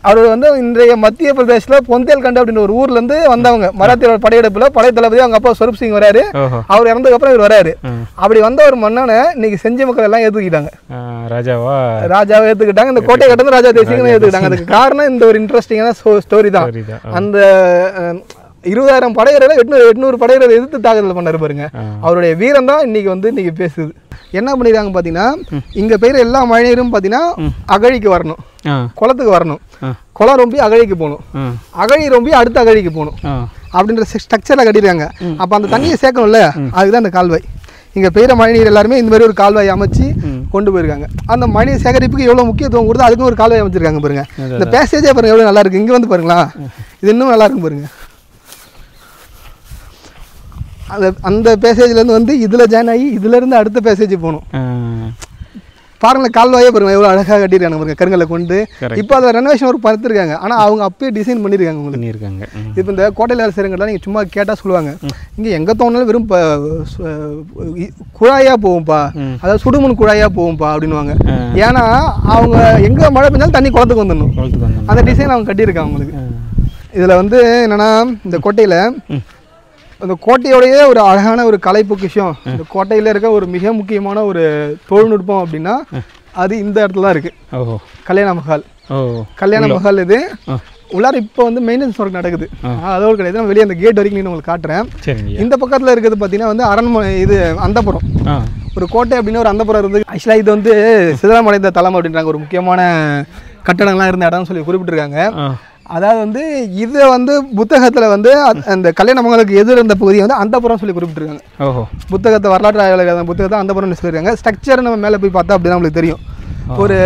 அவர் வந்து இன்றைய மத்திய பிரதேசத்துல பொந்தேல்கண்டு அப்படின்ற ஒரு ஊர்ல இருந்து வந்தவங்க. மராத்தியோட படையெடுப்புல படை தளபதி அவங்க அப்பா ஸ்வரூப் சிங் வராரு. அவர் இறந்ததுக்கு அப்புறம் இவர் வராரு. அப்படி வந்த ஒரு மன்னனை இன்னைக்கு செஞ்சி மக்கள் எல்லாம் ஏத்துக்கிட்டாங்க, ராஜாவை ஏத்துக்கிட்டாங்க. இந்த கோட்டை கட்டது ராஜா தேசிங்க ஏத்துக்கிட்டாங்க. அதுக்கு காரணம் இந்த ஒரு இன்ட்ரெஸ்டிங்கான ஸ்டோரி தான். அந்த 20,000 படையர்களை 800 படையர்களை எதிர்த்து தாக்குதல் பண்ணாரு பாருங்க. அவருடைய வீரம் தான் இன்னைக்கு பேசுது. என்ன பண்ணிருக்காங்க பாத்தீங்கன்னா, இங்க பெய்யுற எல்லா மழைநீரும் பாத்தீங்கன்னா அகழிக்கு வரணும், குளத்துக்கு வரணும், குளம் ரொம்பி அகழிக்கு போகணும், அகழி ரொம்பி அடுத்த அகழிக்கு போகணும் அப்படின்ற ஸ்ட்ரக்சர்ல கட்டிருக்காங்க. அப்ப அந்த தண்ணியை சேர்க்கணும்ல, அதுதான் இந்த கால்வாய். இங்கே பெய்கிற மழைநீர் எல்லாருமே இந்த மாதிரி ஒரு கால்வாய் அமைச்சு கொண்டு போயிருக்காங்க. அந்த மழைநீர் சேகரிப்புக்கு எவ்வளோ முக்கியத்துவம் கொடுத்து அதுக்கும் ஒரு கால்வாய் அமைச்சிருக்காங்க பாருங்க. இந்த பேசேஜே பாருங்க எவ்வளோ நல்லா இருக்கு. இங்கே வந்து பாருங்களா, இது இன்னும் நல்லா இருக்கும் பாருங்க. அந்த பேசேஜ்லேருந்து வந்து இதில் ஜாயின் ஆகி இதுலேருந்து அடுத்த பேசேஜ் போகணும். பாருங்களேன், கால்வாயே பாருங்க எவ்வளோ அழகாக கட்டியிருக்காங்க பாருங்க, கருங்கலை கொண்டு. இப்போ அதை ரெனோவேஷன் ஒரு பார்த்துருக்காங்க, ஆனால் அவங்க அப்பயே டிசைன் பண்ணியிருக்காங்க உங்களுக்கு. இப்போ இந்த கோட்டையில் வேலை செய்கிறவங்கலாம் நீங்கள் சும்மா கேட்டால் சொல்லுவாங்க, இங்கே எங்கே தோணாலும் வெறும் குழாயாக போகும்ப்பா, அதாவது சுடுமண் குழாயாக போகும்ப்பா அப்படின்வாங்க. ஏன்னா அவங்க எங்கே மழை பெஞ்சாலும் தண்ணி குளத்துக்கு வந்துடணும், அந்த டிசைன் அவங்க கட்டியிருக்காங்க உங்களுக்கு. இதில் வந்து என்னென்னா இந்த கோட்டையில் அந்த கோட்டையோடைய ஒரு அழகான ஒரு கலை பொக்கிஷம், இந்த கோட்டையில் இருக்க ஒரு மிக முக்கியமான ஒரு தொழில்நுட்பம் அப்படின்னா அது இந்த இடத்துல தான் இருக்குது. கல்யாண மஹால். கல்யாண மஹால் இது உள்ளார இப்போ வந்து மெயின்டெனன்ஸ் ஒர்க் நடக்குது, அதோடு கிடையாது. நான் வெளியே அந்த கேட் வரைக்கும் நான் உங்களுக்கு காட்டுறேன். இந்த பக்கத்தில் இருக்கிறது பார்த்தீங்கன்னா வந்து அரண்மனை, இது அந்தப்புறம். ஒரு கோட்டை அப்படின்னு ஒரு அந்தப்புறம் இருக்குது. ஆக்சுவலாக இது வந்து சிதலமடைந்த தலம் அப்படின்றாங்க, ஒரு முக்கியமான கட்டடங்கள்லாம் இருந்த இடம்னு சொல்லி குறிப்பிட்டிருக்காங்க. அதாவது வந்து இதை வந்து புத்தகத்தில் வந்து அந்த கல்யாண மகளுக்கு எதிர் இருந்த பகுதியை வந்து அந்தப்புறம் சொல்லி குறிப்பிட்டிருக்காங்க. புத்தகத்தை வரலாற்று ஆய்வாளர் புத்தகத்தை அந்தப்புறம்னு சொல்லியிருக்காங்க. ஸ்ட்ரக்சர் நம்ம மேலே போய் பார்த்தா அப்படி தான் நம்மளுக்கு தெரியும். ஒரு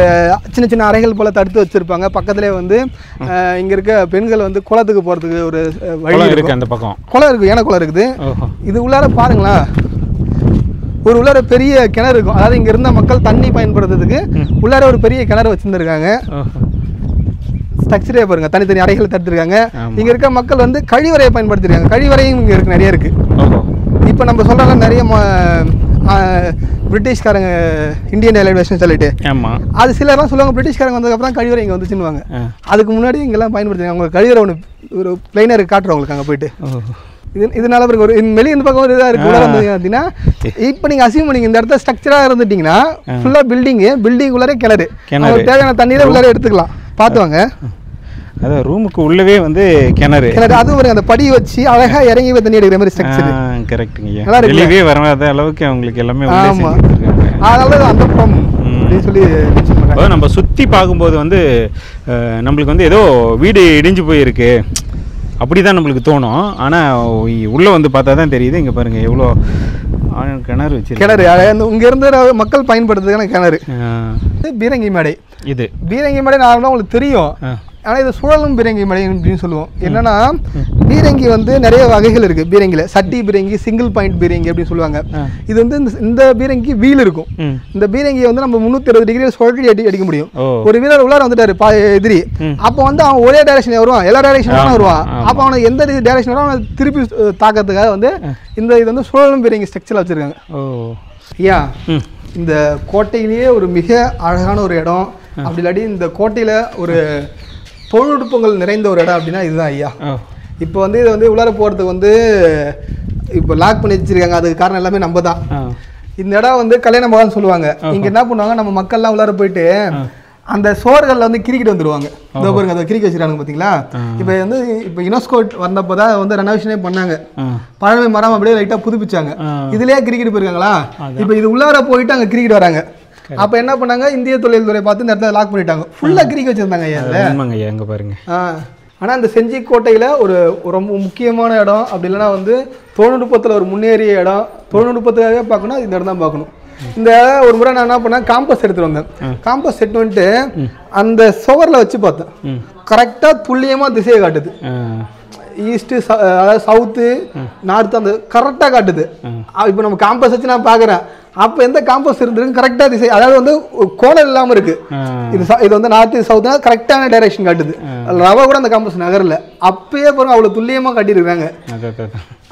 சின்ன சின்ன அறைகள் போல் தடுத்து வச்சுருப்பாங்க. பக்கத்துலேயே வந்து இங்கே இருக்க பெண்கள் வந்து குளத்துக்கு போகிறதுக்கு ஒரு வழி இருக்குது. அந்த பக்கம் குளம் இருக்குது, ஏன குளம் இருக்குது. இது உள்ளார பாருங்களேன், ஒரு உள்ளார பெரிய கிணறு இருக்கும். அதாவது இங்கே இருந்த மக்கள் தண்ணி பயன்படுத்துறதுக்கு உள்ளார ஒரு பெரிய கிணறு வச்சுருந்துருக்காங்க. ஸ்ட்ரக்சரே பாருங்க, தனித்தனி அறைகளை தடுத்துருக்காங்க. இங்கே இருக்க மக்கள் வந்து கழிவறையை பயன்படுத்திருக்காங்க. கழிவறையும் இங்கே இருக்கு, நிறைய இருக்கு. இப்போ நம்ம சொல்கிறாங்க நிறைய பிரிட்டிஷ்காரங்க இந்தியன் எலிவேஷன் சொல்லிட்டு, அது சிலர்லாம் சொல்லுவாங்க பிரிட்டிஷ்காரங்க வந்ததுக்கப்புறம் கழிவறை இங்கே வந்துச்சுன்னுவாங்க. அதுக்கு முன்னாடி இங்கெல்லாம் பயன்படுத்தினாங்க. அவங்க கழிவறை ஒன்று ஒரு பிளைனர் காட்டுறவங்களுக்கு அங்கே போயிட்டு இதனால பிறகு ஒரு வெளியே இந்த பக்கம் ஒரு இதாக இருக்குது. உள்ள வந்து பார்த்தீங்கன்னா இப்போ நீங்கள் அசியூம் பண்ணிங்க இந்த இடத்துல ஸ்ட்ரக்சராக இருந்துட்டிங்கன்னா ஃபுல்லாக பில்டிங் உள்ளாரே கிணறு, தேவையான தண்ணியில உள்ளாரே எடுத்துக்கலாம். பார்த்துவாங்க, அதான் ரூமுக்கு உள்ளவே வந்து கிணறு. அதுவும் ஒரு அந்த படி வச்சு அழகாக இறங்கி தண்ணி எடுக்கிற மாதிரி ஸ்ட்ரக்சர். கரெக்டுங்க, வெளியவே வராத அளவுக்கு அவங்களுக்கு எல்லாமே. ஆமாம், அதனால அந்த அப்படின்னு சொல்லி நம்ம சுற்றி பார்க்கும்போது வந்து நம்மளுக்கு வந்து ஏதோ வீடு இடிஞ்சு போயிருக்கு அப்படி தான் நம்மளுக்கு தோணும். ஆனால் உள்ளே வந்து பார்த்தா தான் தெரியுது. இங்கே பாருங்கள் எவ்வளோ கிணறு வச்சு கிணறு இங்கேருந்து மக்கள் பயன்படுத்துறதுக்கான கிணறு. பீரங்கி மேடை. இது பீரங்கி மேடை நார்மலாக உங்களுக்கு தெரியும், ஆனால் இது சுழலும் பீரங்கி மலை அப்படின்னு சொல்லுவோம். என்னன்னா பீரங்கி வந்து நிறைய வகைகள் இருக்குது. பீரங்கியில் சட்டி பீரங்கி, சிங்கிள் பாயிண்ட் பீரங்கி அப்படின்னு சொல்லுவாங்க. இது வந்து இந்த பீரங்கி வீல் இருக்கும். இந்த பீரங்கியை வந்து நம்ம 360 டிகிரி சுழற்றி அடிக்க முடியும். ஒரு வீரர் உள்ளார வந்துட்டாரு எதிரி, அப்போ வந்து அவன் ஒரே டைரக்ஷன் வருவான், எல்லா டைரக்ஷனும் வருவான். அப்போ அவனை எந்த டைரக்ஷன் வரும் அவனை திருப்பி தாக்கிறதுக்காக வந்து இது வந்து சுழலும் பீரங்கி ஸ்ட்ரக்சரில் வச்சுருக்காங்க. ஐயா, இந்த கோட்டையிலேயே ஒரு மிக அழகான ஒரு இடம், அப்படி இல்லாட்டி இந்த கோட்டையில் ஒரு தொழில்நுட்பங்கள் நிறைந்த ஒரு இடம் அப்படின்னா இதுதான் ஐயா. இப்போ வந்து இதை வந்து உள்ளார போகிறதுக்கு வந்து இப்போ லாக் பண்ணி வச்சிருக்காங்க. அதுக்கு காரணம் எல்லாமே நம்ம தான். இந்த இடம் வந்து கல்யாண மகால்னு சொல்லுவாங்க. இங்கே என்ன பண்ணுவாங்க, நம்ம மக்கள்லாம் உள்ளார போயிட்டு அந்த சோர்களில் வந்து கிரிக்கிட்டு வந்துடுவாங்க. இதோ பாருங்க, அதை கிரிக்கெட் வச்சுருக்காங்க பார்த்தீங்களா. இப்போ வந்து இப்போ யுனெஸ்கோ வந்தப்போ தான் வந்து ரெனோவேஷனே பண்ணாங்க. பழமை மரம் அப்படியே லைட்டாக புதுப்பிச்சாங்க. இதுலேயே கிரிக்கெட் போயிருக்காங்களா. இப்போ இது உள்ளார போயிட்டு அங்கே கிரிக்கெட் வராங்க. அப்போ என்ன பண்ணாங்க, இந்திய தொழில்துறை பார்த்து இந்த இடத்துல லாக் பண்ணிட்டாங்க. ஃபுல்லாக கிரிக்கெட் வச்சுருந்தாங்க ஐயா. எங்கே பாருங்க. ஆனால் இந்த செஞ்சி கோட்டையில் ஒரு ரொம்ப முக்கியமான இடம், அப்படி இல்லைன்னா வந்து தொழில்நுட்பத்தில் ஒரு முன்னேறிய இடம். தொழில்நுட்பத்துக்காகவே பார்க்கணும், இந்த இடம் தான் பார்க்கணும். இந்த ஒரு முறை நான் என்ன பண்ணேன், காம்பஸ் எடுத்துட்டு வந்தேன். காம்பஸ் எடுத்து வந்துட்டு அந்த சுவரில் வச்சு பார்த்தேன். கரெக்டாக துல்லியமாக திசையை காட்டுது. ஈஸ்ட்டு, அதாவது சவுத்து, நார்த்து, அந்த கரெக்டாக காட்டுது. இப்போ நம்ம காம்பஸ் வச்சு நான் பார்க்குறேன், அப்போ எந்த காம்பஸ் இருந்திருக்கு கரெக்டாக திசை, அதாவது வந்து கோணல் இல்லாமல் இருக்கு. இது வந்து நார்த்து சவுத்னா கரெக்டான டைரக்ஷன் காட்டுது. ரவா கூட அந்த காம்பஸ் நகரில் அப்பயே பாருங்க அவ்வளோ துல்லியமாக காட்டியிருக்காங்க.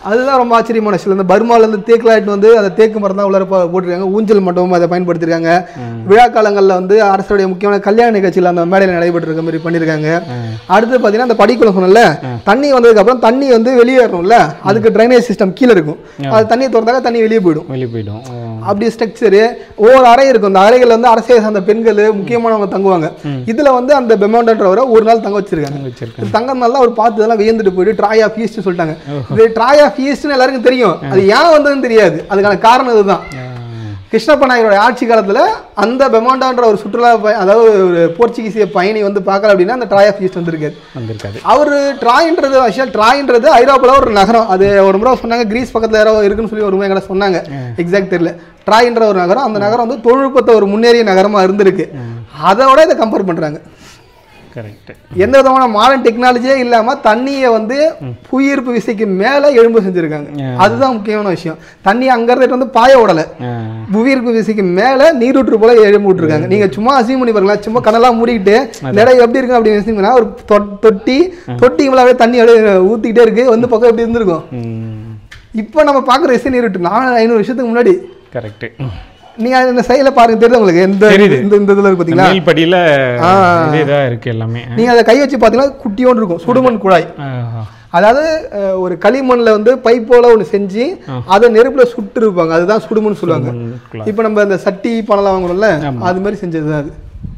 அதுதான் ரொம்ப ஆச்சரியமான விஷயம். இந்த பர்மாவிலேருந்து தேக்கிலாயிட்டு வந்து அந்த தேக்கு மரம் தான் உள்ளார போட்டிருக்காங்க. ஊஞ்சல் மண்டபமும் அதை பயன்படுத்திருக்காங்க. விழா காலங்களில் வந்து அரசுடைய முக்கியமான கல்யாண நிகழ்ச்சியில் அந்த மேடையில் நடைபெற்றிருக்க மாதிரி பண்ணியிருக்காங்க. அடுத்து பார்த்தீங்கன்னா அந்த படிக்குள்ள சொன்னல, தண்ணி வந்ததுக்கப்புறம் தண்ணி வந்து வெளியேறணும்ல, அதுக்கு ட்ரைனேஜ் சிஸ்டம் கீழே இருக்கும். அது தண்ணி திறந்தாக்க தண்ணி வெளியே போயிடும். அப்படி ஸ்ட்ரக்சரு ஒவ்வொரு அறை இருக்கும். அந்த அறைகள் வந்து அரசியல் சார்ந்த பெண்கள் முக்கியமானவங்க தங்குவாங்க. இதுல வந்து அந்த பெமௌண்டன்றவரை ஒரு நாள் தங்க வச்சிருக்காங்க. தங்கனால அவர் பார்த்து இதெல்லாம் வியந்துட்டு போயிட்டு ட்ராய் ஆஃப் ஈஸ்ட் சொல்லிட்டாங்க. இது ட்ராய் ஆஃப் ஈஸ்ட்னு எல்லாருக்கும் தெரியும், அது ஏன் வந்ததுன்னு தெரியாது. அதுக்கான காரணம் இதுதான். கிருஷ்ணப்ப நாயரோட ஆட்சி காலத்துல அந்த பெமாண்டான்ற ஒரு சுற்றுலா அதாவது ஒரு போர்ச்சுகீசிய பயணி வந்து பார்க்கல அப்படின்னா அந்த ட்ராய் ஆஃப் ஈஸ்ட் வந்திருக்காது. அவர் ட்ராய்ன்றது ஐரோப்பால ஒரு நகரம். அது ஒரு முறை சொன்னாங்க கிரீஸ் பக்கத்துல யாரோ இருக்குன்னு சொல்லி ஒரு முறை சொன்னாங்க, எக்ஸாக்ட் தெரியல. ட்ராய்ன்ற ஒரு நகரம், அந்த நகரம் வந்து தொழில்நுட்பத்தை ஒரு முன்னேறிய நகரமா இருந்திருக்கு. அதோட இதை கம்பேர் பண்றாங்க. எந்த விதமான மாடர்ன் டெக்னாலஜியே இல்லாம தண்ணியை வந்து புவியீர்ப்பு விசைக்கு மேல எழும்ப செஞ்சிருக்காங்க. அதுதான் முக்கியமான விஷயம். தண்ணி அங்க இருந்து வந்து பாய விடல, புவியீர்ப்பு விசைக்கு மேல நீரூற்று போல எழும்ப விட்டுருக்காங்க. நீங்க சும்மா அசியம் பண்ணி பாருங்களா, சும்மா கண்ணெல்லாம் மூடிக்கிட்டு இடம் எப்படி இருக்கு அப்படின்னு ஒரு தொட்டி மேல தண்ணி ஊத்திக்கிட்டே இருக்கு, வந்து பக்கம் எப்படி இருந்திருக்கும். இப்ப நம்ம பாக்குற விசை நீரூற்று 400-500 வருஷத்துக்கு முன்னாடி. கரெக்ட். நீங்க இந்த சைடுல பாருங்க, தெரியுது உங்களுக்கு? இந்த இதுல இருக்கு பாத்தீங்களா, மேல்படியில இதேதா இருக்கு எல்லாமே. நீங்க அதை கை வச்சு பாத்தீங்கன்னா குட்டியோன்னு இருக்கும், சுடுமண் குழாய். அதாவது ஒரு களிமண்ல வந்து பைப்போல ஒன்று செஞ்சு அதை நெருப்புல சுட்டு இருப்பாங்க, அதுதான் சுடுமண் சொல்லுவாங்க. இப்ப நம்ம இந்த சட்டி பணலாம் வாங்குறோம்ல, அது மாதிரி செஞ்சதுதான் அது.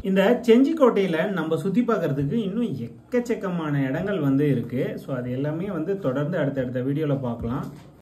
இந்த செஞ்சிக்கோட்டையில நம்ம சுத்தி பார்க்கறதுக்கு இன்னும் எக்கச்சக்கமான இடங்கள் வந்து இருக்கு. ஸோ அது எல்லாமே வந்து தொடர்ந்து அடுத்தடுத்த வீடியோல பார்க்கலாம்.